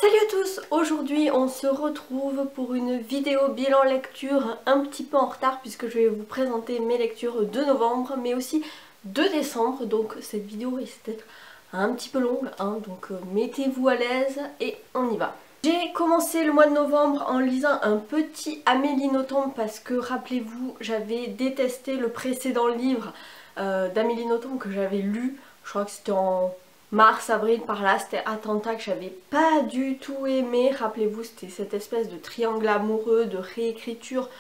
Salut à tous! Aujourd'hui on se retrouve pour une vidéo bilan lecture un petit peu en retard puisque je vais vous présenter mes lectures de novembre mais aussi de décembre, donc cette vidéo risque d'être un petit peu longue, donc mettez-vous à l'aise et on y va. J'ai commencé le mois de novembre en lisant un petit Amélie Nothomb parce que rappelez-vous j'avais détesté le précédent livre d'Amélie Nothomb que j'avais lu, je crois que c'était en mars, avril par là, c'était Attentat que j'avais pas du tout aimé. Rappelez-vous, c'était cette espèce de triangle amoureux, de réécriture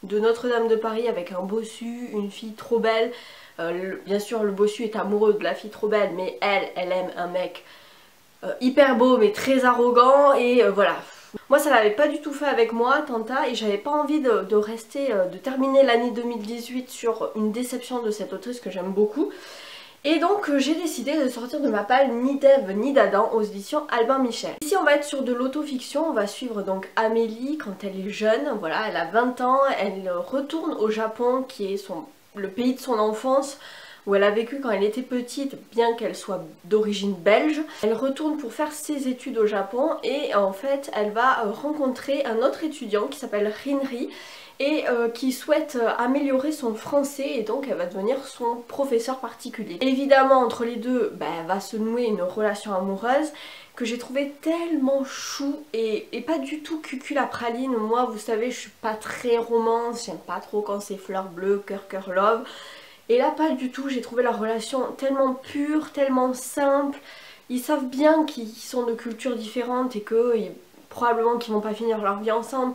de Notre-Dame de Paris avec un bossu, une fille trop belle. Bien sûr, le bossu est amoureux de la fille trop belle, mais elle aime un mec hyper beau mais très arrogant et voilà. Moi ça l'avait pas du tout fait avec moi, Attentat, et j'avais pas envie de rester, de terminer l'année 2018 sur une déception de cette autrice que j'aime beaucoup. Et donc j'ai décidé de sortir de ma palle Ni d'Ève ni d'Adam aux éditions Albin Michel. Ici on va être sur de l'autofiction, on va suivre donc Amélie quand elle est jeune, voilà, elle a 20 ans, elle retourne au Japon qui est le pays de son enfance, où elle a vécu quand elle était petite, bien qu'elle soit d'origine belge. Elle retourne pour faire ses études au Japon et en fait elle va rencontrer un autre étudiant qui s'appelle Rinri et qui souhaite améliorer son français et donc elle va devenir son professeur particulier. Évidemment entre les deux, va se nouer une relation amoureuse que j'ai trouvé tellement chou et pas du tout cucul à praline. Moi vous savez je suis pas très romance, j'aime pas trop quand c'est fleurs bleues, cœur love. Et là pas du tout, j'ai trouvé leur relation tellement pure, tellement simple. Ils savent bien qu'ils sont de cultures différentes et que probablement qu'ils vont pas finir leur vie ensemble,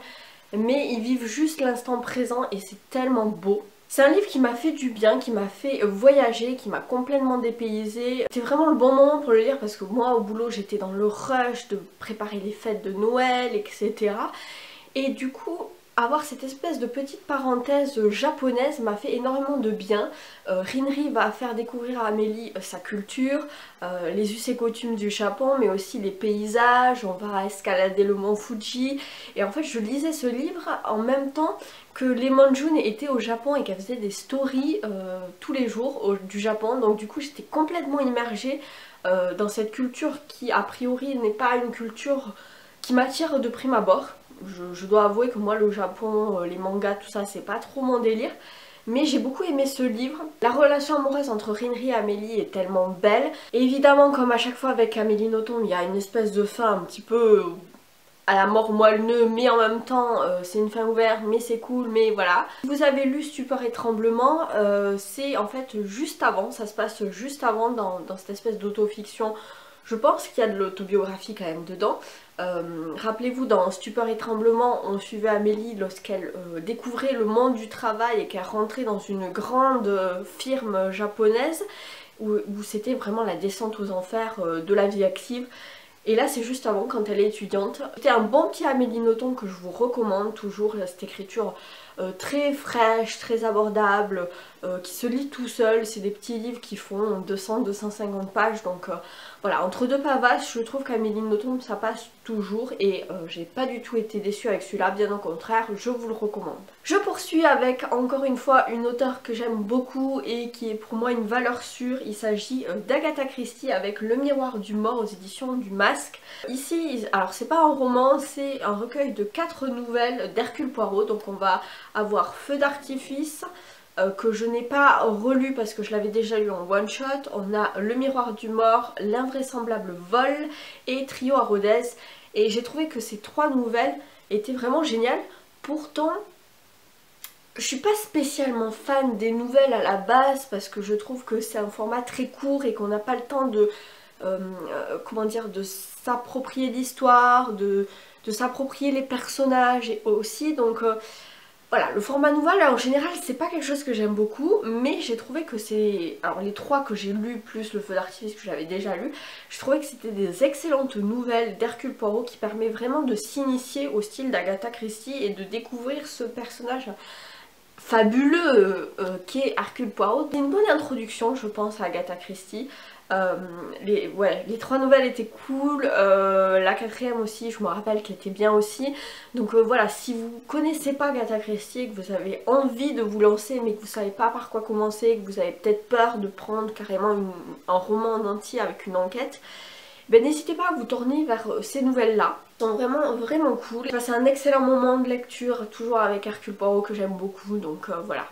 mais ils vivent juste l'instant présent et c'est tellement beau. C'est un livre qui m'a fait du bien, qui m'a fait voyager, qui m'a complètement dépaysée. C'était vraiment le bon moment pour le lire parce que moi au boulot j'étais dans le rush de préparer les fêtes de Noël, etc. Et du coup avoir cette espèce de petite parenthèse japonaise m'a fait énormément de bien. Rinri va faire découvrir à Amélie sa culture, les us et coutumes du Japon, mais aussi les paysages, on va escalader le mont Fuji. Et en fait je lisais ce livre en même temps que Lemon June était au Japon et qu'elle faisait des stories tous les jours du Japon. Donc du coup j'étais complètement immergée dans cette culture qui a priori n'est pas une culture qui m'attire de prime abord. Je dois avouer que moi le Japon, les mangas, tout ça c'est pas trop mon délire. Mais j'ai beaucoup aimé ce livre. La relation amoureuse entre Rinri et Amélie est tellement belle. Et évidemment comme à chaque fois avec Amélie Nothomb il y a une espèce de fin un petit peu à la mort moelle-neu, mais en même temps c'est une fin ouverte mais c'est cool, mais voilà. Si vous avez lu Stupeur et Tremblement, c'est en fait juste avant, ça se passe juste avant dans cette espèce d'autofiction. Je pense qu'il y a de l'autobiographie quand même dedans. Rappelez-vous dans Stupeur et Tremblement on suivait Amélie lorsqu'elle découvrait le monde du travail et qu'elle rentrait dans une grande firme japonaise où c'était vraiment la descente aux enfers de la vie active. Et là c'est juste avant quand elle est étudiante. C'était un bon petit Amélie Nothomb que je vous recommande toujours, cette écriture très fraîche, très abordable, qui se lit tout seul. C'est des petits livres qui font 200-250 pages, donc voilà, entre deux pavasses je trouve qu'Amélie Nothomb ça passe toujours et j'ai pas du tout été déçue avec celui-là, bien au contraire, je vous le recommande. Je poursuis avec encore une fois une auteure que j'aime beaucoup et qui est pour moi une valeur sûre. Il s'agit d'Agatha Christie avec Le Miroir du Mort aux éditions du Masque. Ici, alors c'est pas un roman, c'est un recueil de 4 nouvelles d'Hercule Poirot, donc on va avoir Feu d'artifice, que je n'ai pas relu parce que je l'avais déjà lu en one shot. On a Le Miroir du Mort, L'invraisemblable vol et Trio à Rodez. Et j'ai trouvé que ces 3 nouvelles étaient vraiment géniales. Pourtant, je suis pas spécialement fan des nouvelles à la base parce que je trouve que c'est un format très court et qu'on n'a pas le temps de comment dire, de s'approprier l'histoire, de s'approprier les personnages et aussi donc voilà, le format nouvelle en général c'est pas quelque chose que j'aime beaucoup, mais j'ai trouvé que c'est... Alors les 3 que j'ai lus plus le Feu d'artifice que j'avais déjà lu, je trouvais que c'était des excellentes nouvelles d'Hercule Poirot qui permet vraiment de s'initier au style d'Agatha Christie et de découvrir ce personnage fabuleux qu'est Hercule Poirot. C'est une bonne introduction je pense à Agatha Christie. Les 3 nouvelles étaient cool, la 4ème aussi je me rappelle qu'elle était bien aussi. Donc voilà, si vous connaissez pas Agatha Christie et que vous avez envie de vous lancer mais que vous savez pas par quoi commencer, que vous avez peut-être peur de prendre carrément un roman en entier avec une enquête, ben, n'hésitez pas à vous tourner vers ces nouvelles-là. Elles sont vraiment cool. J'ai passé un excellent moment de lecture, toujours avec Hercule Poirot que j'aime beaucoup, donc voilà,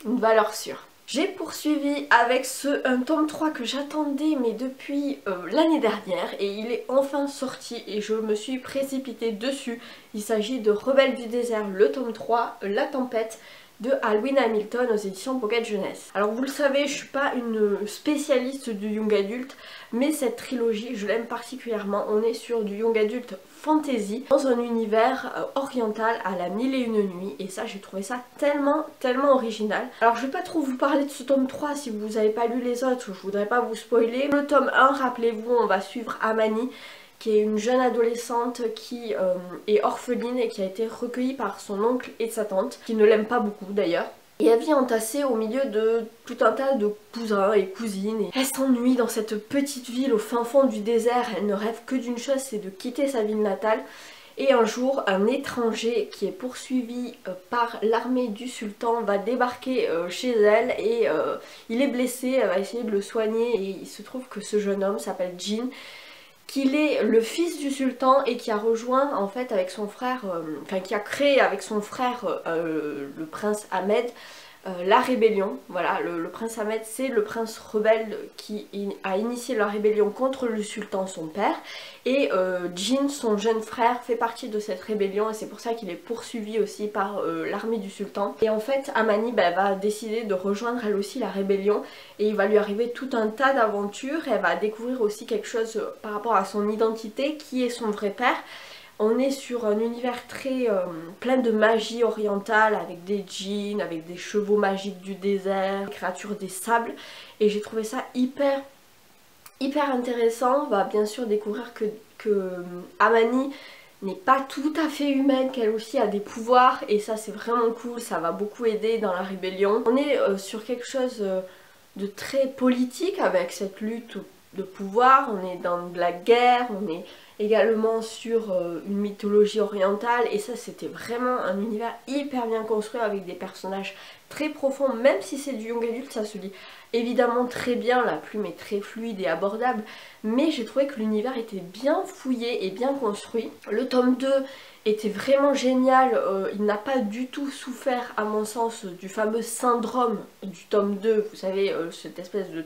une valeur sûre. J'ai poursuivi avec un tome 3 que j'attendais mais depuis l'année dernière et il est enfin sorti et je me suis précipitée dessus. Il s'agit de Rebelles du désert, le tome 3, La tempête de Alwyn Hamilton aux éditions Pocket Jeunesse. Alors vous le savez, je suis pas une spécialiste du young adulte, mais cette trilogie je l'aime particulièrement. On est sur du young adulte fantasy dans un univers oriental à la mille et une nuits et ça j'ai trouvé ça tellement original. Alors je vais pas trop vous parler de ce tome 3 si vous n'avez pas lu les autres, je voudrais pas vous spoiler. Le tome 1, rappelez-vous, on va suivre Amani qui est une jeune adolescente qui est orpheline et qui a été recueillie par son oncle et sa tante, qui ne l'aiment pas beaucoup d'ailleurs. Et elle vit entassée au milieu de tout un tas de cousins et cousines. Et elle s'ennuie dans cette petite ville au fin fond du désert. Elle ne rêve que d'une chose, c'est de quitter sa ville natale. Et un jour, un étranger qui est poursuivi par l'armée du sultan va débarquer chez elle et il est blessé, elle va essayer de le soigner. Et il se trouve que ce jeune homme s'appelle Jin, qu'il est le fils du sultan et qui a rejoint en fait avec son frère, qui a créé avec son frère le prince Ahmed la rébellion. Voilà, le prince Ahmed c'est le prince rebelle qui a initié la rébellion contre le sultan son père et Jin, son jeune frère, fait partie de cette rébellion et c'est pour ça qu'il est poursuivi aussi par l'armée du sultan. Et en fait Amani va décider de rejoindre elle aussi la rébellion et il va lui arriver tout un tas d'aventures et elle va découvrir aussi quelque chose par rapport à son identité, qui est son vrai père. On est sur un univers très plein de magie orientale avec des djinns, avec des chevaux magiques du désert, des créatures des sables et j'ai trouvé ça hyper intéressant. On va bien sûr découvrir que Amani n'est pas tout à fait humaine, qu'elle aussi a des pouvoirs et ça c'est vraiment cool, ça va beaucoup aider dans la rébellion. On est sur quelque chose de très politique avec cette lutte de pouvoir, on est dans de la guerre, on est également sur une mythologie orientale et ça c'était vraiment un univers hyper bien construit avec des personnages très profonds. Même si c'est du young adulte, ça se lit évidemment très bien, la plume est très fluide et abordable, mais j'ai trouvé que l'univers était bien fouillé et bien construit. Le tome 2 était vraiment génial, il n'a pas du tout souffert à mon sens du fameux syndrome du tome 2, vous savez cette espèce de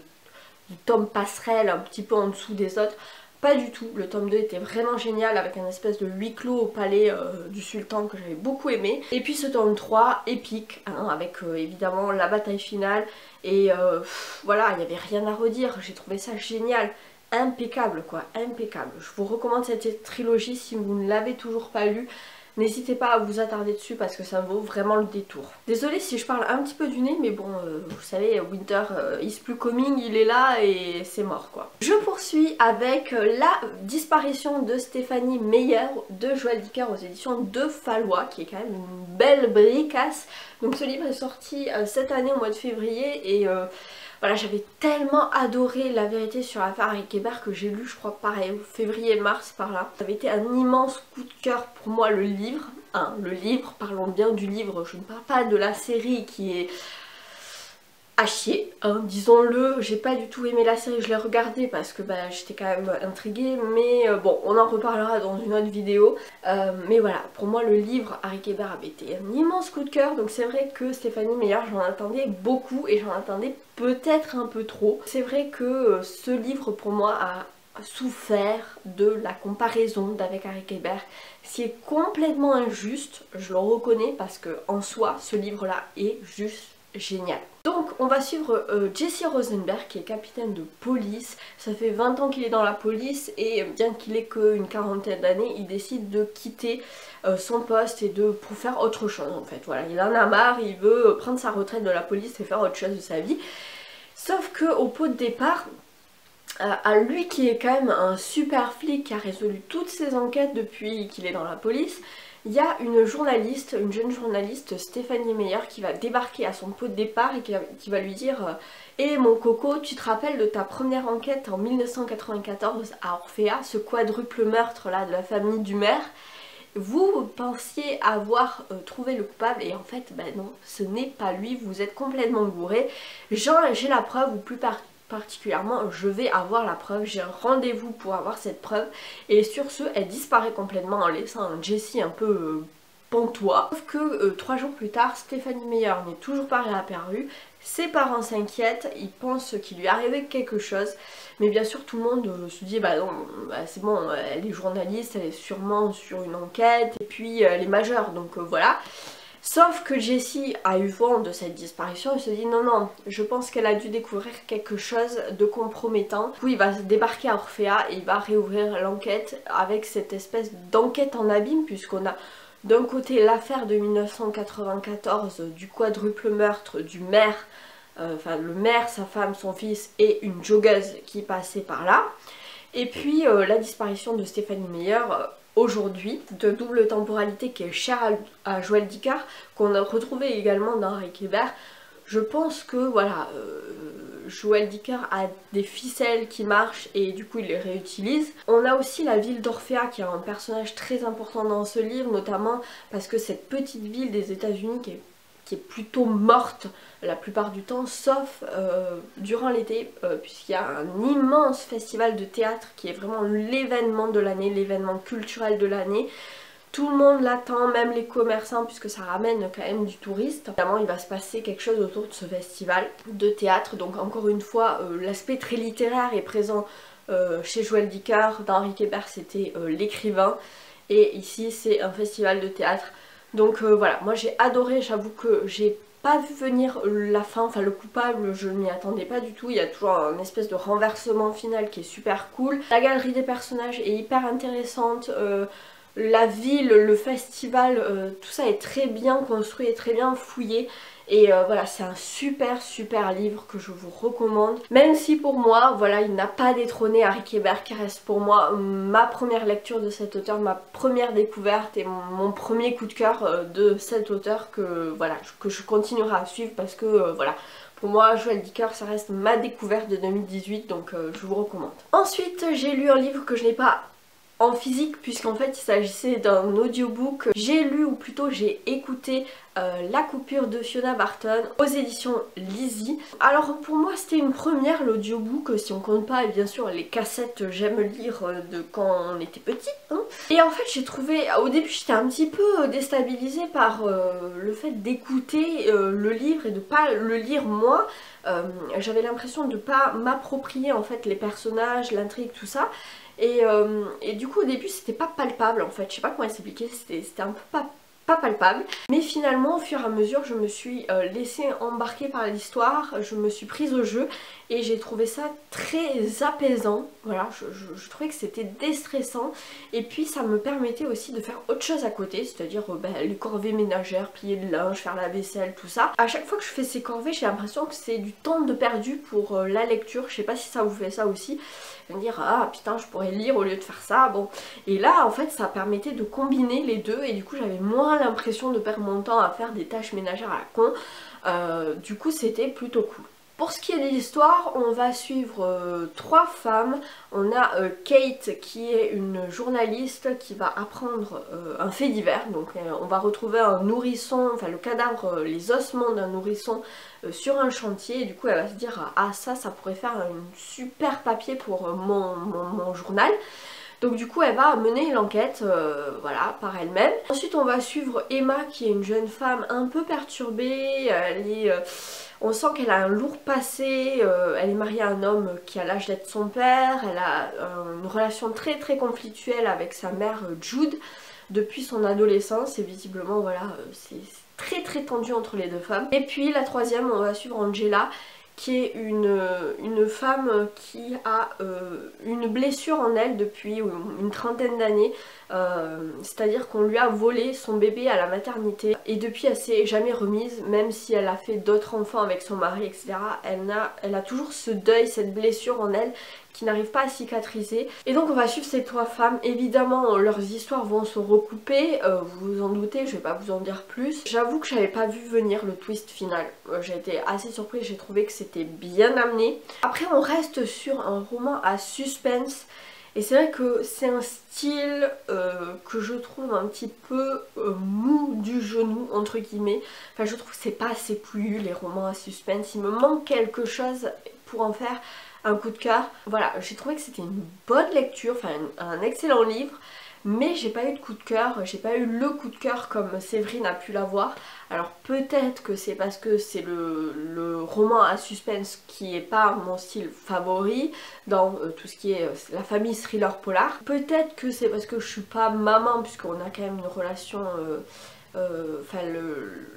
tome passerelle un petit peu en dessous des autres. Pas du tout, le tome 2 était vraiment génial avec un espèce de huis clos au palais du sultan que j'avais beaucoup aimé. Et puis ce tome 3, épique, hein, avec évidemment la bataille finale et voilà, il n'y avait rien à redire, j'ai trouvé ça génial, impeccable quoi, impeccable. Je vous recommande cette trilogie si vous ne l'avez toujours pas lue. N'hésitez pas à vous attarder dessus parce que ça vaut vraiment le détour. Désolée si je parle un petit peu du nez mais bon vous savez Winter is plus coming, il est là et c'est mort quoi. Je poursuis avec la disparition de Stéphanie Meyer de Joël Dicker aux éditions de Fallois qui est quand même une belle bricasse. Donc ce livre est sorti cette année au mois de février et voilà, j'avais tellement adoré La vérité sur l'affaire Eric Hébert que j'ai lu, je crois, pareil, février-mars par là. Ça avait été un immense coup de cœur pour moi, le livre. Hein, le livre, parlons bien du livre, je ne parle pas de la série qui est à chier, hein, disons-le. J'ai pas du tout aimé la série, je l'ai regardée parce que j'étais quand même intriguée, mais bon, on en reparlera dans une autre vidéo. Mais voilà, pour moi le livre Eric Hébert avait été un immense coup de cœur, donc c'est vrai que Stéphanie Meyer, j'en attendais beaucoup et j'en attendais peut-être un peu trop. C'est vrai que ce livre pour moi a souffert de la comparaison d'avec Eric Hébert, ce qui est complètement injuste, je le reconnais parce que en soi ce livre là est juste génial. Donc on va suivre Jesse Rosenberg qui est capitaine de police. Ça fait 20 ans qu'il est dans la police et bien qu'il ait qu'une quarantaine d'années, il décide de quitter son poste et pour faire autre chose en fait. Voilà, il en a marre, il veut prendre sa retraite de la police et faire autre chose de sa vie. Sauf que au pot de départ, à lui qui est quand même un super flic qui a résolu toutes ses enquêtes depuis qu'il est dans la police, il y a une journaliste, une jeune journaliste, Stéphanie Meyer, qui va débarquer à son pot de départ et qui va lui dire Eh mon coco, tu te rappelles de ta première enquête en 1994 à Orphéa, ce quadruple meurtre là de la famille du maire? Vous pensiez avoir trouvé le coupable et en fait non, ce n'est pas lui, vous êtes complètement gouré. J'ai la preuve, ou plus particulièrement, je vais avoir la preuve, j'ai un rendez-vous pour avoir cette preuve. Et sur ce, elle disparaît complètement en laissant Jessie un peu pantois. Sauf que 3 jours plus tard, Stephanie Meyer n'est toujours pas réapparue. Ses parents s'inquiètent, ils pensent qu'il lui est arrivé quelque chose. Mais bien sûr tout le monde se dit bah non, bah c'est bon, elle est journaliste, elle est sûrement sur une enquête et puis elle est majeure, donc voilà. Sauf que Jessie a eu vent de cette disparition et se dit non non, je pense qu'elle a dû découvrir quelque chose de compromettant. Du coup il va débarquer à Orphea et il va réouvrir l'enquête avec cette espèce d'enquête en abîme, puisqu'on a d'un côté l'affaire de 1994 du quadruple meurtre du maire, enfin le maire, sa femme, son fils et une joggeuse qui passait par là. Et puis la disparition de Stephanie Meyer aujourd'hui, de double temporalité qui est chère à Joël Dicker, qu'on a retrouvé également dans Rick Hebert. Je pense que voilà, Joël Dicker a des ficelles qui marchent et du coup il les réutilise. On a aussi la ville d'Orphea qui est un personnage très important dans ce livre, notamment parce que cette petite ville des États-Unis qui est plutôt morte la plupart du temps, sauf durant l'été, puisqu'il y a un immense festival de théâtre qui est vraiment l'événement de l'année, l'événement culturel de l'année. Tout le monde l'attend, même les commerçants, puisque ça ramène quand même du touriste. Évidemment, il va se passer quelque chose autour de ce festival de théâtre. Donc encore une fois, l'aspect très littéraire est présent chez Joël Dicker. Dans Rick Hebert, c'était l'écrivain. Et ici, c'est un festival de théâtre. Donc voilà, moi j'ai adoré, j'avoue que j'ai pas vu venir la fin, enfin le coupable, je ne m'y attendais pas du tout. Il y a toujours un espèce de renversement final qui est super cool. La galerie des personnages est hyper intéressante. La ville, le festival, tout ça est très bien construit et très bien fouillé. Et voilà, c'est un super livre que je vous recommande. Même si pour moi, voilà, il n'a pas détrôné Rick Hebert, qui reste pour moi ma première lecture de cet auteur, ma première découverte et mon premier coup de cœur de cet auteur que, voilà, que je continuerai à suivre parce que voilà. Pour moi, Joël Dicker, ça reste ma découverte de 2018, donc je vous recommande. Ensuite, j'ai lu un livre que je n'ai pas en physique, puisqu'en fait il s'agissait d'un audiobook. J'ai lu, ou plutôt j'ai écouté La coupure de Fiona Barton aux éditions Lizzie. Alors pour moi c'était une première, l'audiobook, si on compte pas bien sûr les cassettes J'aime lire de quand on était petit, hein. Et en fait j'ai trouvé, au début j'étais un petit peu déstabilisée par le fait d'écouter le livre et de pas le lire moi. J'avais l'impression de pas m'approprier en fait les personnages, l'intrigue, tout ça. Et du coup au début c'était pas palpable en fait, je sais pas comment expliquer, c'était un peu pas palpable. Mais finalement au fur et à mesure je me suis laissée embarquer par l'histoire, je me suis prise au jeu et j'ai trouvé ça très apaisant. Voilà, je trouvais que c'était déstressant et puis ça me permettait aussi de faire autre chose à côté, c'est-à-dire les corvées ménagères, plier le linge, faire la vaisselle, tout ça. À chaque fois que je fais ces corvées j'ai l'impression que c'est du temps de perdu pour la lecture, je sais pas si ça vous fait ça aussi. Me dire ah putain je pourrais lire au lieu de faire ça, bon. Et là en fait ça permettait de combiner les deux et du coup j'avais moins l'impression de perdre mon temps à faire des tâches ménagères à la con. Du coup c'était plutôt cool. Pour ce qui est de l'histoire, on va suivre 3 femmes. On a Kate qui est une journaliste qui va apprendre un fait divers. Donc on va retrouver un nourrisson, enfin le cadavre, les ossements d'un nourrisson sur un chantier. Et du coup elle va se dire ah ça pourrait faire un super papier pour mon journal. Donc du coup elle va mener l'enquête voilà, par elle-même. Ensuite on va suivre Emma qui est une jeune femme un peu perturbée. On sent qu'elle a un lourd passé, elle est mariée à un homme qui a l'âge d'être son père. Elle a une relation très conflictuelle avec sa mère Jude depuis son adolescence. Et visiblement voilà, c'est très tendu entre les deux femmes. Et puis la troisième on va suivre Angela qui est une femme qui a une blessure en elle depuis une trentaine d'années, c'est-à-dire qu'on lui a volé son bébé à la maternité et depuis elle s'est jamais remise, même si elle a fait d'autres enfants avec son mari etc. Elle a toujours ce deuil, cette blessure en elle qui n'arrive pas à cicatriser. Et donc on va suivre ces 3 femmes, évidemment leurs histoires vont se recouper, vous vous en doutez, je vais pas vous en dire plus. J'avoue que j'avais pas vu venir le twist final, j'ai été assez surprise, j'ai trouvé que c'était bien amené. Après on reste sur un roman à suspense Et c'est vrai que c'est un style que je trouve un petit peu mou du genou entre guillemets. Enfin je trouve que c'est pas assez plus les romans à suspense, il me manque quelque chose pour en faire un coup de cœur. Voilà, j'ai trouvé que c'était une bonne lecture, enfin un excellent livre. Mais j'ai pas eu de coup de cœur, j'ai pas eu le coup de cœur comme Séverine a pu l'avoir. Alors peut-être que c'est parce que c'est le roman à suspense qui est pas mon style favori dans tout ce qui est la famille thriller polar. Peut-être que c'est parce que je suis pas maman puisqu'on a quand même une relation... enfin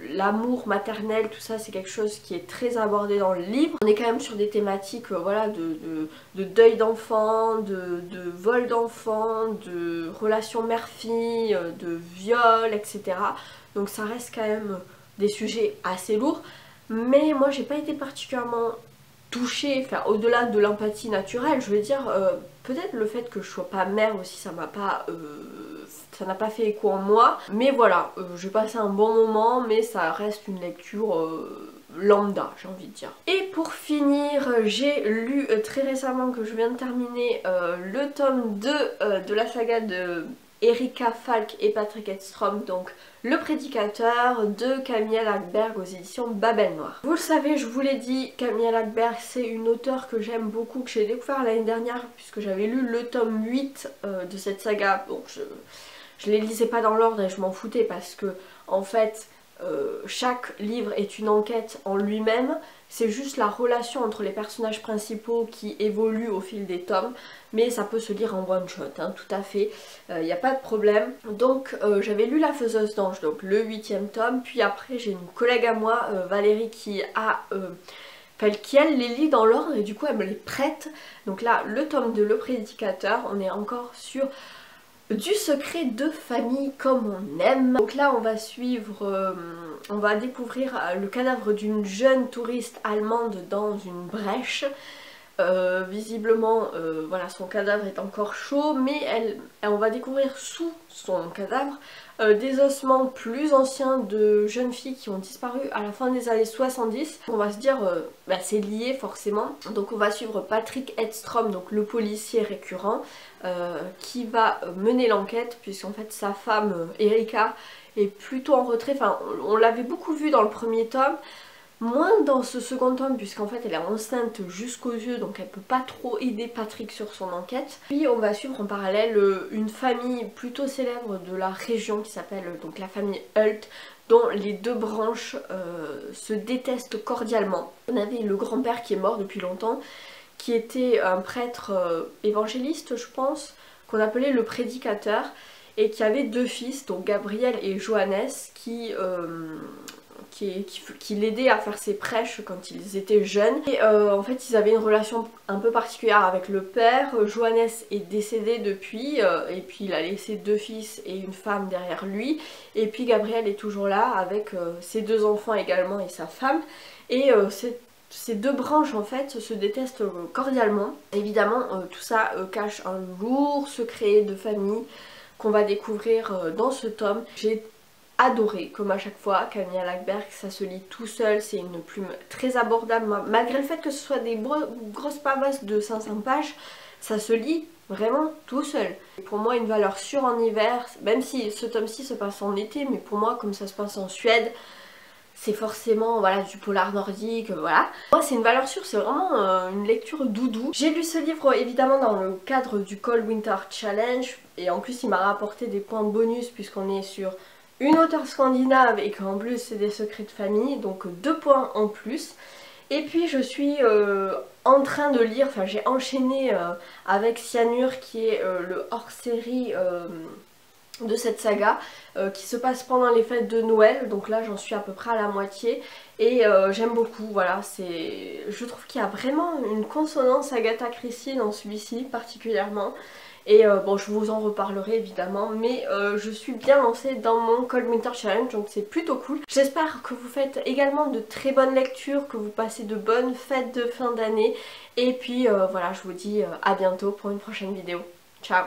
l'amour maternel, tout ça c'est quelque chose qui est très abordé dans le livre. On est quand même sur des thématiques voilà, de deuil d'enfant, de vol d'enfant, de relations mère-fille, de viol, etc. Donc ça reste quand même des sujets assez lourds. Mais moi j'ai pas été particulièrement touchée, enfin au-delà de l'empathie naturelle, je veux dire, peut-être le fait que je sois pas mère aussi, ça m'a pas... ça n'a pas fait écho en moi, mais voilà, j'ai passé un bon moment, mais ça reste une lecture lambda, j'ai envie de dire. Et pour finir, j'ai lu très récemment, que je viens de terminer, le tome 2 de la saga de Erika Falk et Patrick Edstrom, donc Le Prédicateur de Camilla Läckberg aux éditions Babel Noir. Vous le savez, je vous l'ai dit, Camilla Läckberg c'est une auteure que j'aime beaucoup, que j'ai découvert l'année dernière puisque j'avais lu le tome 8 de cette saga. Bon, je les lisais pas dans l'ordre et je m'en foutais parce que en fait chaque livre est une enquête en lui-même. C'est juste la relation entre les personnages principaux qui évolue au fil des tomes, mais ça peut se lire en one shot, hein, tout à fait, il n'y a pas de problème. Donc j'avais lu La Faiseuse d'Ange, donc le 8e tome, puis après j'ai une collègue à moi, Valérie, qui elle les lit dans l'ordre et du coup elle me les prête. Donc là le tome de Le Prédicateur, on est encore sur du secret de famille comme on aime. Donc là on va suivre, on va découvrir le cadavre d'une jeune touriste allemande dans une brèche. Visiblement voilà, son cadavre est encore chaud, mais on va découvrir sous son cadavre des ossements plus anciens de jeunes filles qui ont disparu à la fin des années 70. On va se dire bah, c'est lié forcément. Donc on va suivre Patrick Edstrom, donc le policier récurrent, qui va mener l'enquête puisqu'en fait sa femme Erika est plutôt en retrait. Enfin on l'avait beaucoup vu dans le premier tome, moins dans ce second tome puisqu'en fait elle est enceinte jusqu'aux yeux, donc elle peut pas trop aider Patrick sur son enquête. Puis on va suivre en parallèle une famille plutôt célèbre de la région qui s'appelle donc la famille Hult, dont les deux branches se détestent cordialement. On avait le grand-père qui est mort depuis longtemps, qui était un prêtre évangéliste je pense, qu'on appelait le Prédicateur, et qui avait deux fils, donc Gabriel et Johannes, qui l'aidaient à faire ses prêches quand ils étaient jeunes. Et en fait ils avaient une relation un peu particulière avec le père. Johannes est décédé depuis, et puis il a laissé deux fils et une femme derrière lui. Et puis Gabriel est toujours là avec ses deux enfants également et sa femme. Et ces deux branches en fait se détestent cordialement. Évidemment tout ça cache un lourd secret de famille qu'on va découvrir dans ce tome. J'ai adoré, comme à chaque fois, Camilla Läckberg, ça se lit tout seul, c'est une plume très abordable, malgré le fait que ce soit des grosses pavasses de 500 pages, ça se lit vraiment tout seul. Et pour moi une valeur sûre en hiver, même si ce tome-ci se passe en été, mais pour moi comme ça se passe en Suède, c'est forcément voilà, du polar nordique, voilà. Moi c'est une valeur sûre, c'est vraiment une lecture doudou. J'ai lu ce livre évidemment dans le cadre du Cold Winter Challenge, et en plus il m'a rapporté des points bonus puisqu'on est sur une auteure scandinave et qu'en plus c'est des secrets de famille, donc 2 points en plus. Et puis je suis en train de lire, enfin j'ai enchaîné avec Cyanure qui est le hors-série de cette saga qui se passe pendant les fêtes de Noël, donc là j'en suis à peu près à la moitié et j'aime beaucoup, voilà, je trouve qu'il y a vraiment une consonance Agatha Christie dans celui-ci particulièrement. Et bon je vous en reparlerai évidemment, mais je suis bien lancée dans mon Cold Winter Challenge, donc c'est plutôt cool. J'espère que vous faites également de très bonnes lectures, que vous passez de bonnes fêtes de fin d'année. Et puis voilà, je vous dis à bientôt pour une prochaine vidéo. Ciao!